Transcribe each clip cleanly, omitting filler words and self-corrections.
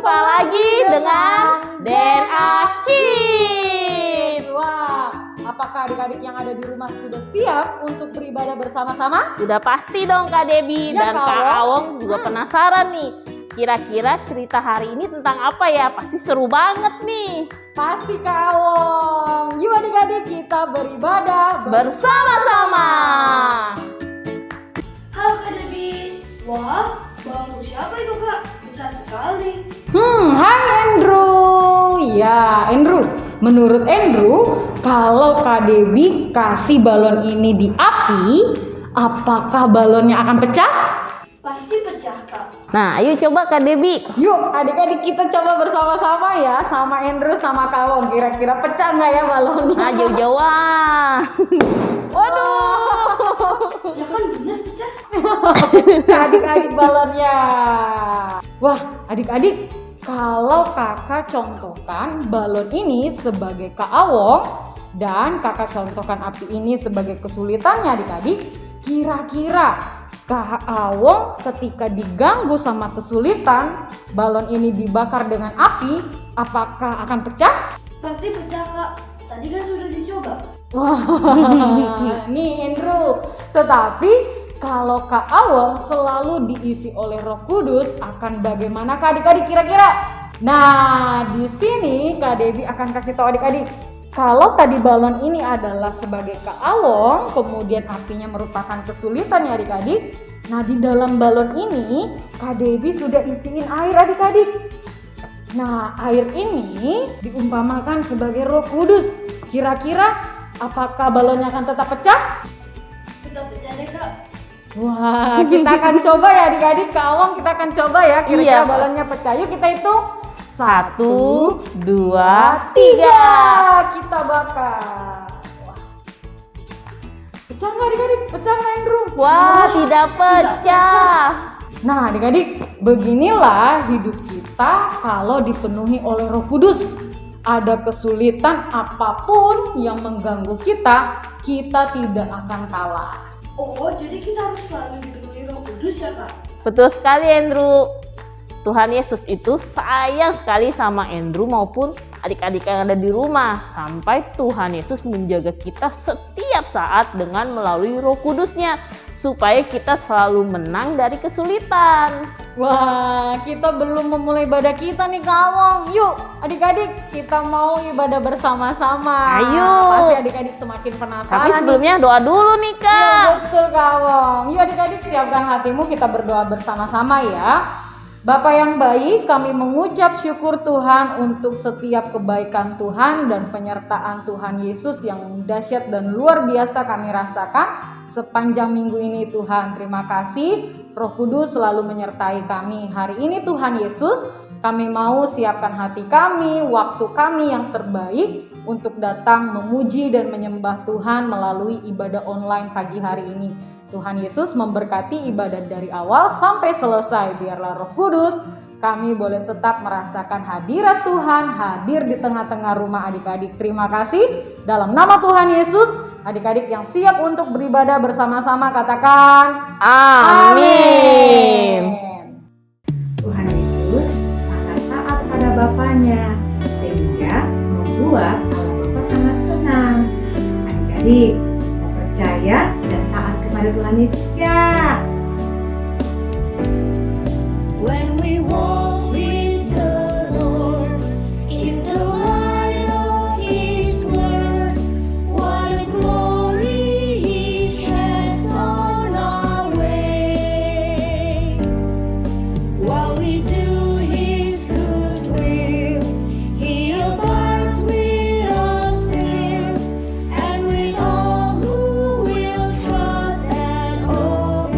Jumpa lagi dengan DNA Kids. Wah, apakah adik-adik yang ada di rumah sudah siap untuk beribadah bersama-sama? Sudah pasti dong Kak Debbie Ya, dan Kak Awong juga penasaran nih. Kira-kira cerita hari ini tentang apa ya? Pasti seru banget nih. Pasti Kak Awong. Yuk adik-adik kita beribadah Bersama-sama. Halo Kak Debbie. Wah, bangku siapa itu Kak? Besar sekali. Hai Andrew. Ya, Andrew. Menurut Andrew, kalau Kak Debbie kasih balon ini di api, apakah balonnya akan pecah? Pasti pecah Kak. Nah, ayo coba Kak Debbie. Yuk adik-adik kita coba bersama-sama ya, sama Andrew sama Kak Awong. Kira-kira pecah nggak ya balonnya? Nah, jauh-jauhan. Waduh. Ya kan bener pecah. Pecah adik-adik balonnya. Wah, adik-adik, kalau kakak contohkan balon ini sebagai Kak Awong dan kakak contohkan api ini sebagai kesulitannya adik-adik, kira-kira Kak Awong ketika diganggu sama kesulitan, balon ini dibakar dengan api, apakah akan pecah? Pasti pecah Kak. Tadi kan sudah dicoba. Wah, nih Andrew. Tetapi kalau Kak Awong selalu diisi oleh Roh Kudus, akan bagaimana Kak adik-adik kira-kira? Nah, di sini Kak Debbie akan kasih tahu adik-adik. Kalau tadi balon ini adalah sebagai Kak Awong, kemudian apinya merupakan kesulitan ya adik-adik. Nah, di dalam balon ini Kak Debbie sudah isiin air adik-adik. Nah, air ini diumpamakan sebagai Roh Kudus. Kira-kira apakah balonnya akan tetap pecah? Kita pecah deh Kak. Wah, kita akan coba ya adik-adik. Kak Awong, kita akan coba ya kira-kira Iya, Pak. balonnya pecah. Yuk kita hitung. 1, 2, 3. Kita bakar. Wah. Pecah nggak adik-adik? Pecah nggak Andrew? Wah, tidak pecah. Nah adik-adik, beginilah hidup kita kalau dipenuhi oleh Roh Kudus. Ada kesulitan apapun yang mengganggu kita, kita tidak akan kalah. Oh, jadi kita harus selalu dipenuhi Roh Kudus ya Kak? Betul sekali Andrew. Tuhan Yesus itu sayang sekali sama Andrew maupun adik-adik yang ada di rumah. Sampai Tuhan Yesus menjaga kita setiap saat dengan melalui Roh Kudusnya. Supaya kita selalu menang dari kesulitan. Wah, kita belum memulai ibadah kita nih Kak Awong. Yuk adik-adik, kita mau ibadah bersama-sama. Ayo. Pasti adik-adik semakin penasaran. Tapi sebelumnya doa dulu nih Iya, Kak. betul Kak Awong. Yuk adik-adik, siapkan hatimu, kita berdoa bersama-sama ya. Bapa yang baik, kami mengucap syukur Tuhan untuk setiap kebaikan Tuhan dan penyertaan Tuhan Yesus yang dahsyat dan luar biasa kami rasakan sepanjang minggu ini Tuhan. Terima kasih, Roh Kudus selalu menyertai kami. Hari ini Tuhan Yesus, kami mau siapkan hati kami, waktu kami yang terbaik untuk datang memuji dan menyembah Tuhan melalui ibadah online pagi hari ini. Tuhan Yesus memberkati ibadah dari awal sampai selesai. Biarlah Roh Kudus kami boleh tetap merasakan hadirat Tuhan hadir di tengah-tengah rumah adik-adik. Terima kasih. Dalam nama Tuhan Yesus, adik-adik yang siap untuk beribadah bersama-sama katakan Amin. Tuhan Yesus sangat taat pada Bapaknya, sehingga membuat Allah Bapa sangat senang. Adik-adik, mau percaya dan taat kepada Tuhan Yesus ya. When we walk with the Lord in the light of His word, what a glory He sheds on our way. While we do His good will, He abides with us still, and with all who will trust and obey.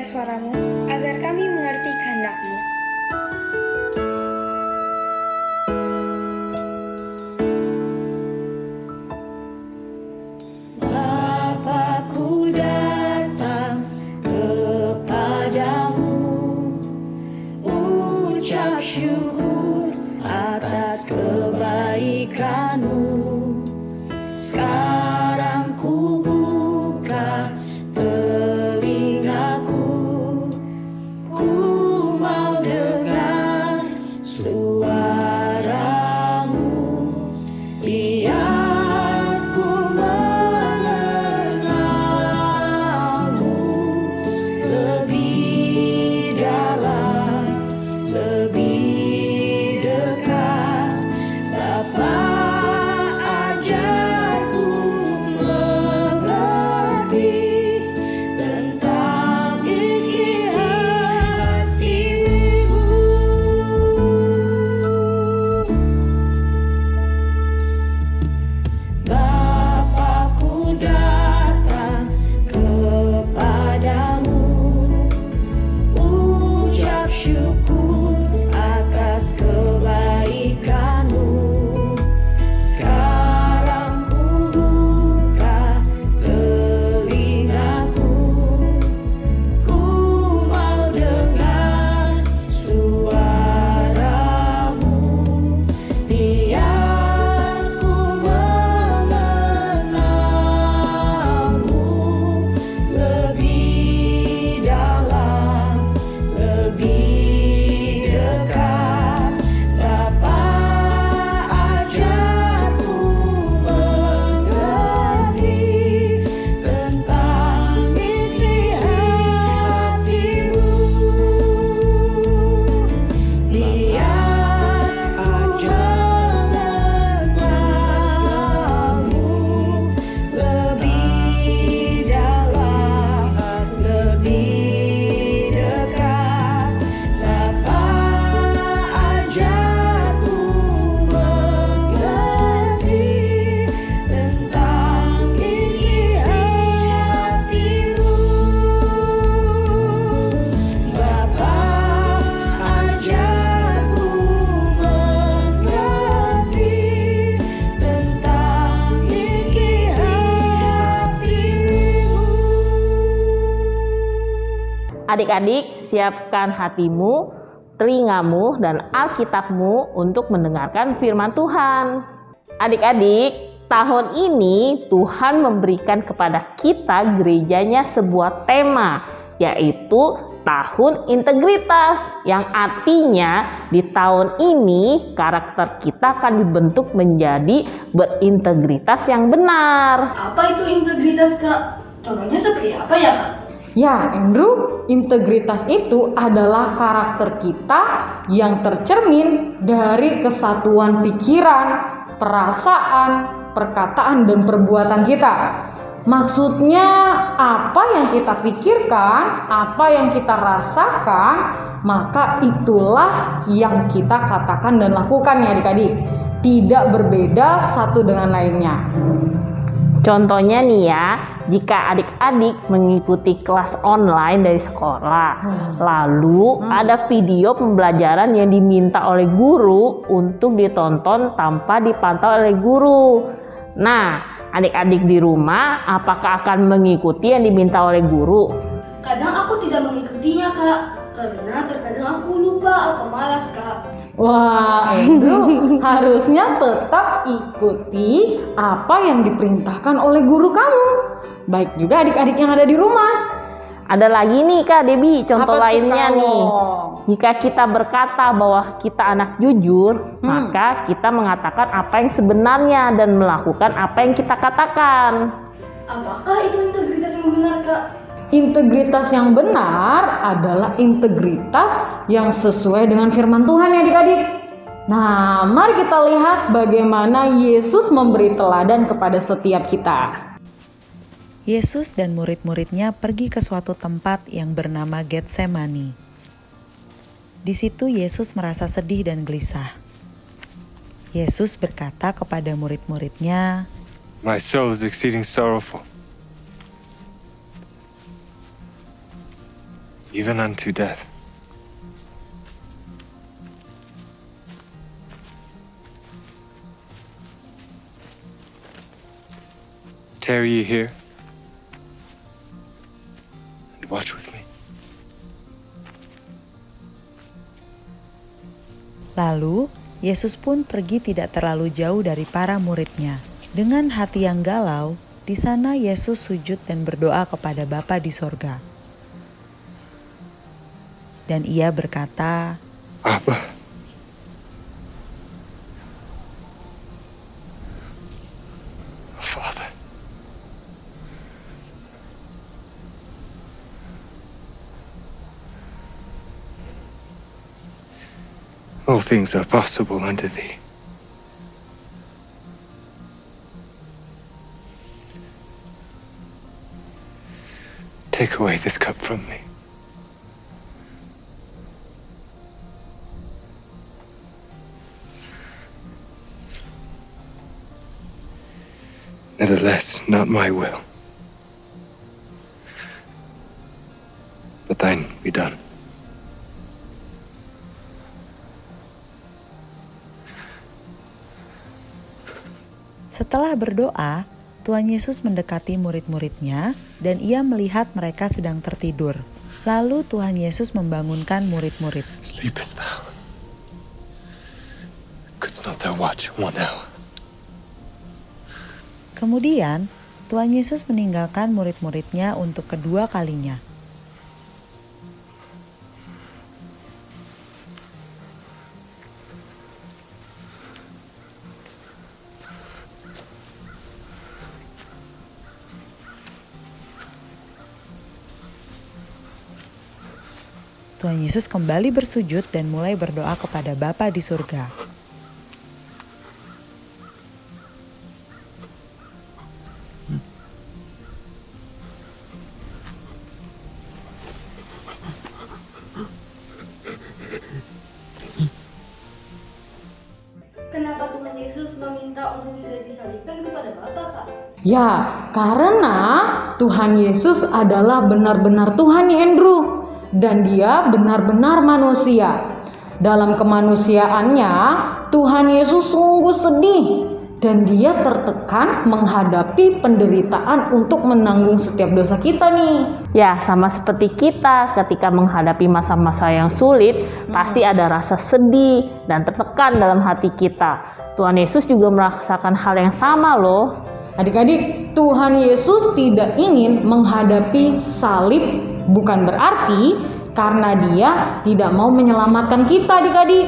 mendengar suaramu, agar kami mengerti kehendak-Mu. Bapa-Ku datang kepadamu, ucap syukur atas kebaikan-Mu. Sekarang ku buka telingaku, ku mau dengar suara-Mu. Biar ku mengenal-Mu lebih dalam, lebih dekat. Bapa, ajarku mengerti tentang isi hati-Mu. Bapa-Ku datang kepadamu, ucap syukur atas kebaikan-Mu. Sekarang ku buka telingaku, ku mau dengar suara-Mu. Biar ku mengenal-Mu lebih dalam, lebih dekat. Bapa, ajarku mengerti tentang isi hati-Mu. Biar ku mengenal-Mu lebih dalam, lebih dekat. Bapa, ajarku mengerti tentang isi hati-Mu. Bapa, ajarku mengerti tentang isi hati-Mu. Adik-adik, siapkan hatimu, telingamu, dan Alkitabmu untuk mendengarkan firman Tuhan. Adik-adik, tahun ini Tuhan memberikan kepada kita gerejanya sebuah tema, yaitu tahun integritas, yang artinya di tahun ini karakter kita akan dibentuk menjadi berintegritas yang benar. Apa itu integritas, Kak? Contohnya seperti apa ya, Kak? Ya, Andrew, integritas itu adalah karakter kita yang tercermin dari kesatuan pikiran, perasaan, perkataan, dan perbuatan kita. Maksudnya, apa yang kita pikirkan, apa yang kita rasakan, maka itulah yang kita katakan dan lakukan ya adik-adik. Tidak berbeda satu dengan lainnya. Contohnya nih ya, jika adik-adik mengikuti kelas online dari sekolah, lalu ada video pembelajaran yang diminta oleh guru untuk ditonton tanpa dipantau oleh guru. Nah, adik-adik di rumah apakah akan mengikuti yang diminta oleh guru? Kadang aku tidak mengikutinya, Kak. Karena terkadang aku lupa atau malas, Kak. Wah, Andrew, harusnya tetap ikuti apa yang diperintahkan oleh guru kamu. Baik juga adik-adik yang ada di rumah. Ada lagi nih Kak Debbie, contoh Apa tuh, lainnya Kak? nih. Jika kita berkata bahwa kita anak jujur, maka kita mengatakan apa yang sebenarnya dan melakukan apa yang kita katakan. Apakah itu integritas yang benar, Kak? Integritas yang benar adalah integritas yang sesuai dengan firman Tuhan ya adik-adik. Nah, mari kita lihat bagaimana Yesus memberi teladan kepada setiap kita. Yesus dan murid-muridnya pergi ke suatu tempat yang bernama Getsemani. Di situ Yesus merasa sedih dan gelisah. Yesus berkata kepada murid-muridnya, My soul is exceeding sorrowful. even unto death. Tarry ye here and watch with me. Lalu, Yesus pun pergi tidak terlalu jauh dari para muridnya. Dengan hati yang galau, di sana Yesus sujud dan berdoa kepada Bapa di sorga. Dan ia berkata, Abba, Father, all things are possible unto thee. Take away this cup from me. Nevertheless, not my will, but thine be done. setelah berdoa, Tuhan Yesus mendekati murid-muridnya dan ia melihat mereka sedang tertidur. Lalu Tuhan Yesus membangunkan murid-murid. Sleepest thou? Couldst not thou watch 1 hour? Kemudian, Tuhan Yesus meninggalkan murid-muridnya untuk kedua kalinya. Tuhan Yesus kembali bersujud dan mulai berdoa kepada Bapa di surga. Kenapa Tuhan Yesus meminta untuk tidak disalibkan kepada Bapa, Kak? Ya, karena Tuhan Yesus adalah benar-benar Tuhan ya Andrew. Dan dia benar-benar manusia. Dalam kemanusiaannya, Tuhan Yesus sungguh sedih. Dan dia tertekan menghadapi penderitaan untuk menanggung setiap dosa kita nih. Ya, sama seperti kita ketika menghadapi masa-masa yang sulit, pasti ada rasa sedih dan tertekan dalam hati kita. Tuhan Yesus juga merasakan hal yang sama loh. Adik-adik, Tuhan Yesus tidak ingin menghadapi salib, bukan berarti karena dia tidak mau menyelamatkan kita adik-adik.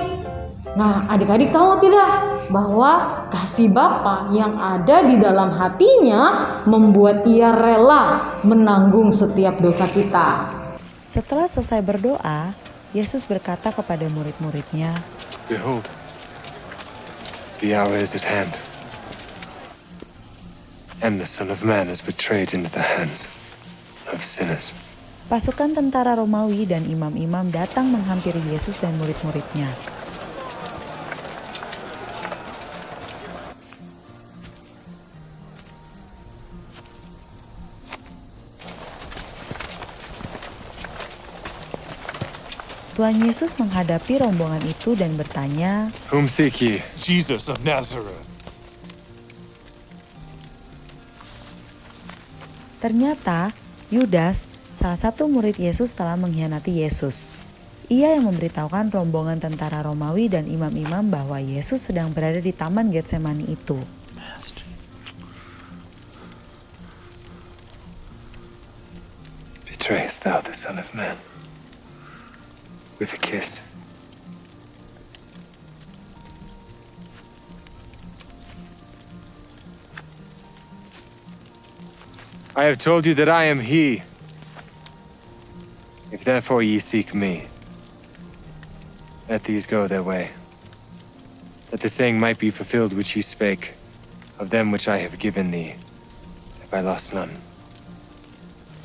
Nah, adik-adik tahu tidak bahwa kasih Bapa yang ada di dalam hatinya membuat ia rela menanggung setiap dosa kita. Setelah selesai berdoa, Yesus berkata kepada murid-muridnya, Behold, the hour is at hand, and the Son of Man is betrayed into the hands of sinners. Pasukan tentara Romawi dan imam-imam datang menghampiri Yesus dan murid-muridnya. Tuhan Yesus menghadapi rombongan itu dan bertanya, Whom seek ye? Jesus of Nazareth. ternyata Yudas, salah satu murid Yesus, telah mengkhianati Yesus. Ia yang memberitahukan rombongan tentara Romawi dan imam-imam bahwa Yesus sedang berada di taman Getsemani itu. Betrayest thou the Son of Man with a kiss? I have told you that I am he. If therefore ye seek me, let these go their way, that the saying might be fulfilled which he spake, of them which I have given thee, have I lost none.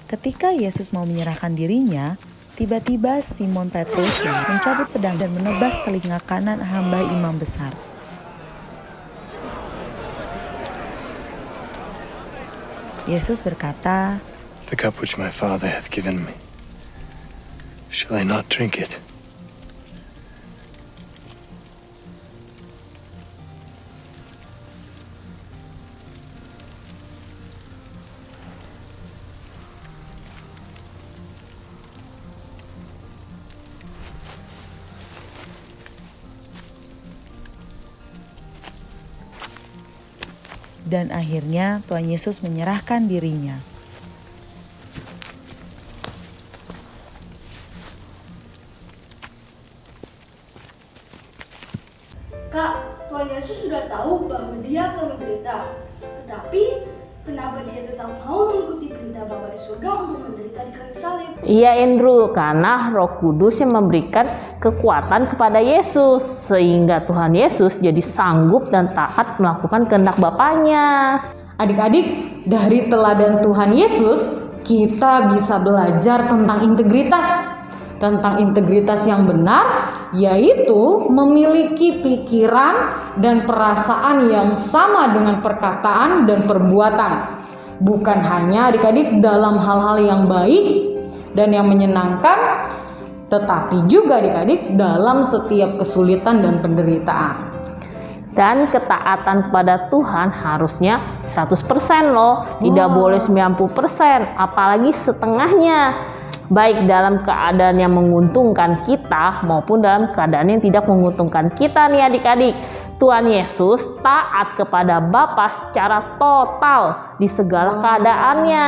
Ketika Yesus mau menyerahkan dirinya, tiba-tiba Simon Petrus mencabut pedang dan menebas telinga kanan hamba imam besar. Yesus berkata, The cup which my Father hath given me, Shall I not drink it? Dan akhirnya Tuhan Yesus menyerahkan dirinya. Kak, Tuhan Yesus sudah tahu bahwa dia akan menderita. Tetapi, kenapa dia tetap mau mengikuti perintah Bapa di surga untuk menderita di kayu salib? Iya Andrew, karena Roh Kudus yang memberikan kekuatan kepada Yesus sehingga Tuhan Yesus jadi sanggup dan taat melakukan kehendak Bapaknya. Adik-adik, dari teladan Tuhan Yesus, kita bisa belajar tentang integritas. Tentang integritas yang benar, yaitu memiliki pikiran dan perasaan yang sama dengan perkataan dan perbuatan. Bukan hanya adik-adik dalam hal-hal yang baik dan yang menyenangkan, tetapi juga adik-adik dalam setiap kesulitan dan penderitaan. Dan ketaatan kepada Tuhan harusnya 100% loh, tidak boleh 90%, apalagi setengahnya. Baik dalam keadaan yang menguntungkan kita maupun dalam keadaan yang tidak menguntungkan kita nih adik-adik. Tuhan Yesus taat kepada Bapa secara total di segala keadaannya.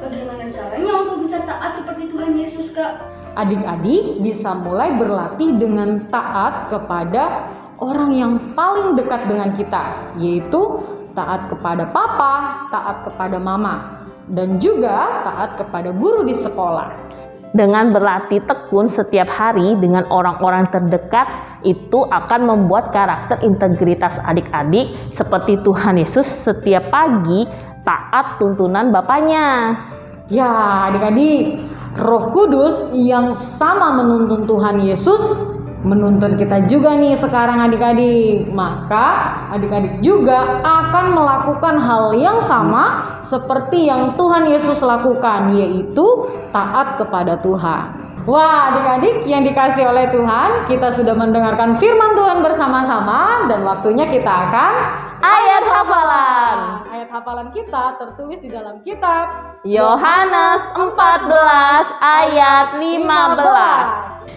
Bagaimana caranya untuk bisa taat seperti Tuhan Yesus, Kak? Adik-adik bisa mulai berlatih dengan taat kepada orang yang paling dekat dengan kita, yaitu taat kepada papa, taat kepada mama, dan juga taat kepada guru di sekolah. Dengan berlatih tekun setiap hari dengan orang-orang terdekat, itu akan membuat karakter integritas adik-adik seperti Tuhan Yesus setiap pagi taat tuntunan Bapaknya. Ya, adik-adik, Roh Kudus yang sama menuntun Tuhan Yesus menuntun kita juga nih sekarang adik-adik. Maka adik-adik juga akan melakukan hal yang sama seperti yang Tuhan Yesus lakukan, yaitu taat kepada Tuhan. Wah, adik-adik yang dikasih oleh Tuhan, kita sudah mendengarkan firman Tuhan bersama-sama dan waktunya kita akan Ayat hafalan. Ayat hafalan kita tertulis di dalam kitab Yohanes 14 ayat 15.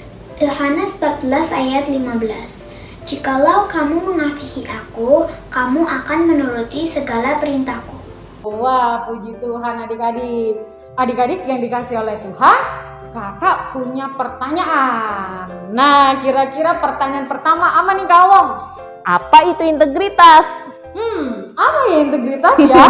Yohanes 14 ayat 15. Jikalau kamu mengasihi aku, kamu akan menuruti segala perintahku. Wah, puji Tuhan adik-adik. Adik-adik yang dikasih oleh Tuhan, kakak punya pertanyaan. Nah, kira-kira pertanyaan pertama apa nih Kak Wong? Apa itu integritas? Apa ya integritas ya?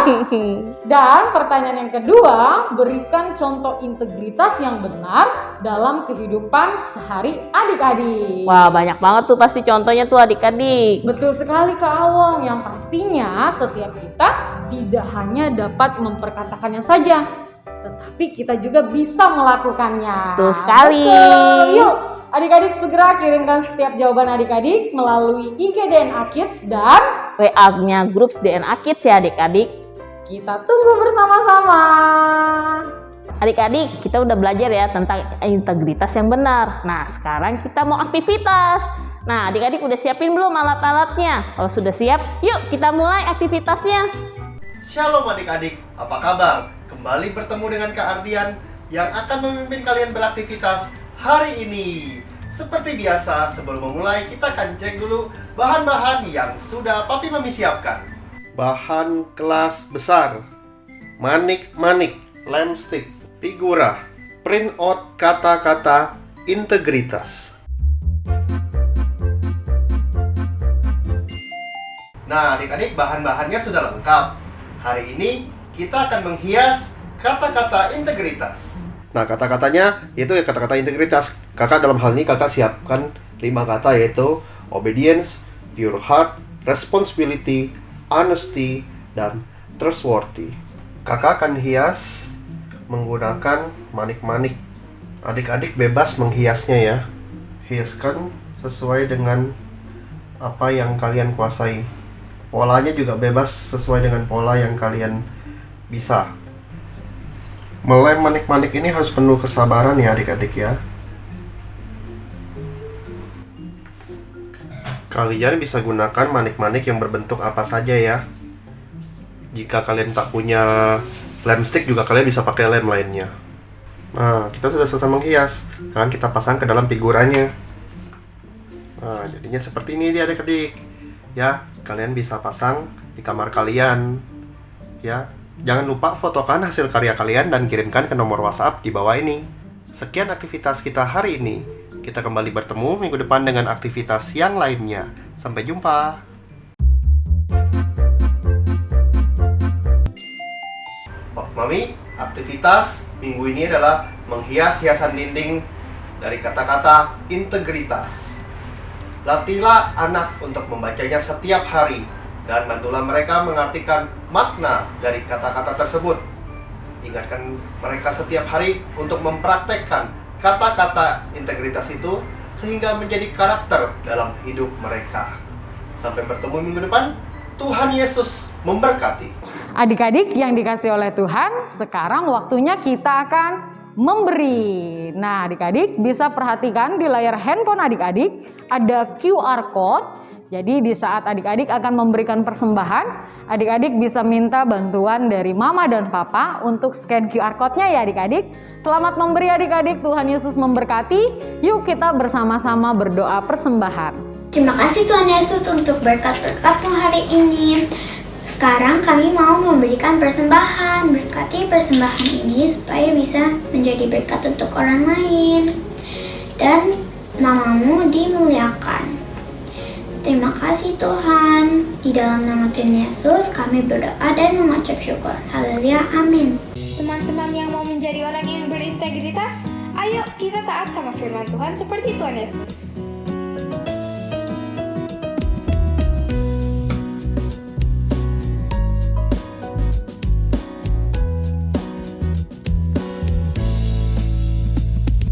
Dan pertanyaan yang kedua, berikan contoh integritas yang benar dalam kehidupan sehari adik-adik. Wah, banyak banget tuh pasti contohnya tuh adik-adik. Betul sekali Kak Awong, yang pastinya setiap kita tidak hanya dapat memperkatakannya saja, tetapi kita juga bisa melakukannya. Betul sekali. Betul. Yuk, adik-adik segera kirimkan setiap jawaban adik-adik melalui IG DNA Kids dan WA-nya grup DNA Kids ya adik-adik. kita tunggu bersama-sama. Adik-adik, kita udah belajar ya tentang integritas yang benar. Nah, sekarang kita mau aktivitas. Nah, adik-adik udah siapin belum alat-alatnya? Kalau sudah siap, yuk kita mulai aktivitasnya. Shalom adik-adik, apa kabar? Kembali bertemu dengan Kak Ardian yang akan memimpin kalian beraktivitas hari ini. Seperti biasa, sebelum memulai kita akan cek dulu bahan-bahan yang sudah Papi Mami siapkan. Bahan kelas besar, manik-manik, lamstick, figura, print out kata-kata integritas. Nah adik-adik, bahan-bahannya sudah lengkap. Hari ini kita akan menghias kata-kata integritas. Nah kata-katanya yaitu kata-kata integritas. Kakak dalam hal ini kakak siapkan 5 kata, yaitu obedience, pure heart, responsibility, honesty, dan trustworthy. Kakak akan hias menggunakan manik-manik. Adik-adik bebas menghiasnya ya. Hiaskan sesuai dengan apa yang kalian kuasai. Polanya juga bebas sesuai dengan pola yang kalian bisa. Melem manik-manik ini harus penuh kesabaran ya adik-adik ya. Kalian bisa gunakan manik-manik yang berbentuk apa saja ya. Jika kalian tak punya lem stick juga kalian bisa pakai lem lainnya. Nah, kita sudah selesai menghias. Sekarang kita pasang ke dalam figurannya. Nah, jadinya seperti ini dia adik-adik. Ya, kalian bisa pasang di kamar kalian. Ya, jangan lupa fotokan hasil karya kalian dan kirimkan ke nomor WhatsApp di bawah ini. Sekian aktivitas kita hari ini. Kita kembali bertemu minggu depan dengan aktivitas yang lainnya. Sampai jumpa. Mami, aktivitas minggu ini adalah menghias hiasan dinding dari kata-kata integritas. Latihlah anak untuk membacanya setiap hari dan bantulah mereka mengartikan makna dari kata-kata tersebut. Ingatkan mereka setiap hari untuk mempraktekkan kata-kata integritas itu sehingga menjadi karakter dalam hidup mereka. Sampai bertemu minggu depan. Tuhan Yesus memberkati. Adik-adik yang dikasih oleh Tuhan, sekarang waktunya kita akan memberi. Nah, adik-adik bisa perhatikan di layar handphone adik-adik ada QR code. Jadi di saat adik-adik akan memberikan persembahan, adik-adik bisa minta bantuan dari mama dan papa untuk scan QR code-nya ya adik-adik. Selamat memberi adik-adik, Tuhan Yesus memberkati. Yuk kita bersama-sama berdoa persembahan. Terima kasih Tuhan Yesus untuk berkat-berkat-Mu hari ini. Sekarang kami mau memberikan persembahan. Berkati persembahan ini supaya bisa menjadi berkat untuk orang lain. Dan nama-Mu dimuliakan. Terima kasih Tuhan. Di dalam nama Tuhan Yesus kami berdoa dan mengucap syukur. Haleluya, amin. Teman-teman yang mau menjadi orang yang berintegritas, ayo kita taat sama firman Tuhan seperti Tuhan Yesus.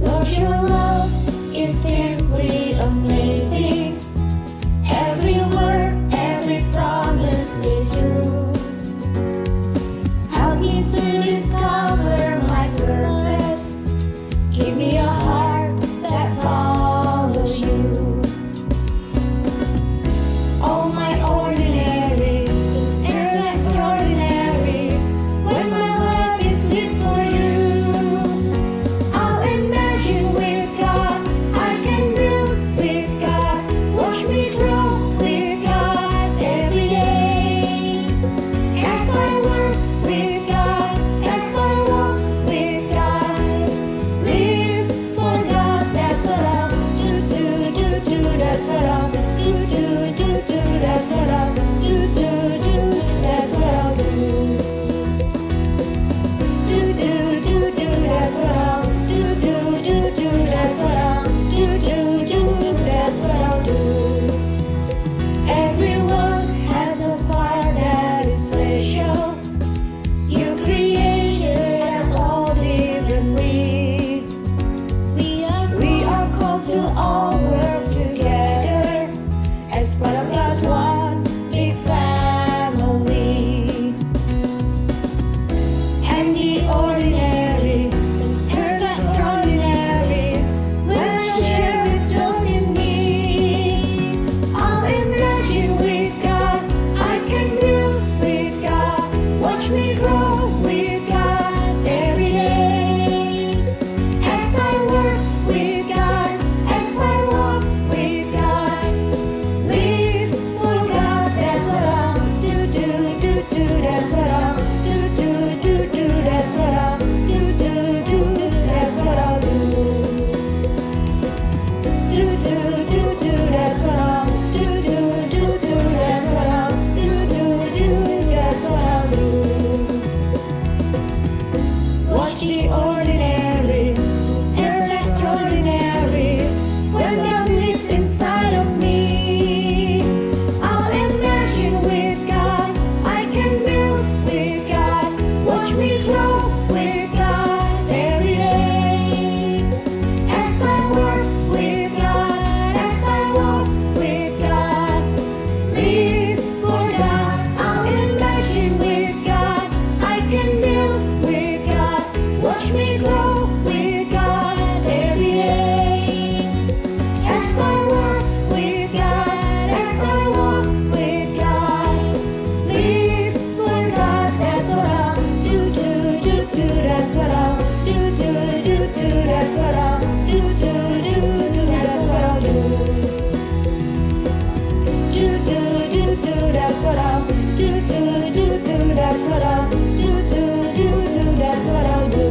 Lord, your love is simply amazing. Every word, every promise is true. Help me to discover my purpose. Give me a heart that follows you. All my ordinary is extraordinary. When my life is lived for you, I'll imagine with God I can that's what I'll do, do, do, do, that's what I'll do. Do, do, do, do, that's what I'll do, do, do, do, that's what I'll do, do, do, do, that's what I'll do.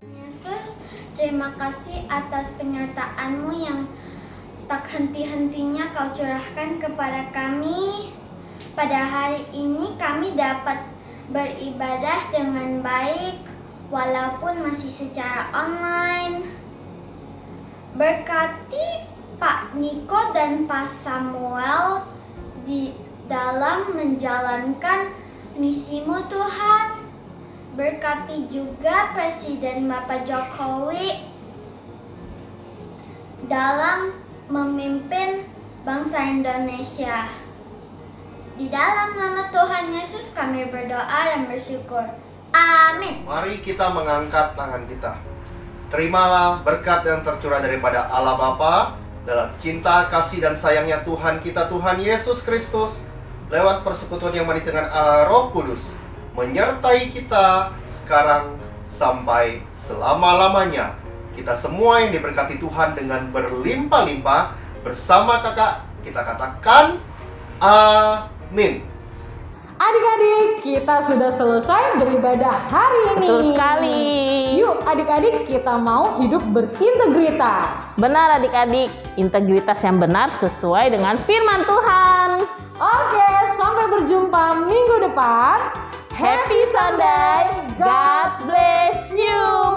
Yesus, terima kasih atas penyertaan-Mu yang tak henti-hentinya Kau curahkan kepada kami. Pada hari ini kami dapat beribadah dengan baik walaupun masih secara online. Berkati Pak Niko dan Pak Samuel di dalam menjalankan misi-Mu Tuhan. Berkati juga Presiden Bapak Jokowi dalam memimpin bangsa Indonesia. Di dalam nama Tuhan Yesus kami berdoa dan bersyukur. Amin. Mari kita mengangkat tangan kita. Terimalah berkat yang tercurah daripada Allah Bapa dalam cinta, kasih, dan sayangnya Tuhan kita, Tuhan Yesus Kristus, lewat persekutuan yang manis dengan Allah Roh Kudus, menyertai kita sekarang sampai selama-lamanya. Kita semua yang diberkati Tuhan dengan berlimpah-limpah. Bersama kakak kita katakan amin. Adik-adik, kita sudah selesai beribadah hari ini. Betul sekali. Yuk adik-adik, kita mau hidup berintegritas. Benar adik-adik, integritas yang benar sesuai dengan firman Tuhan. Oke, sampai berjumpa minggu depan. Happy Sunday, God bless you.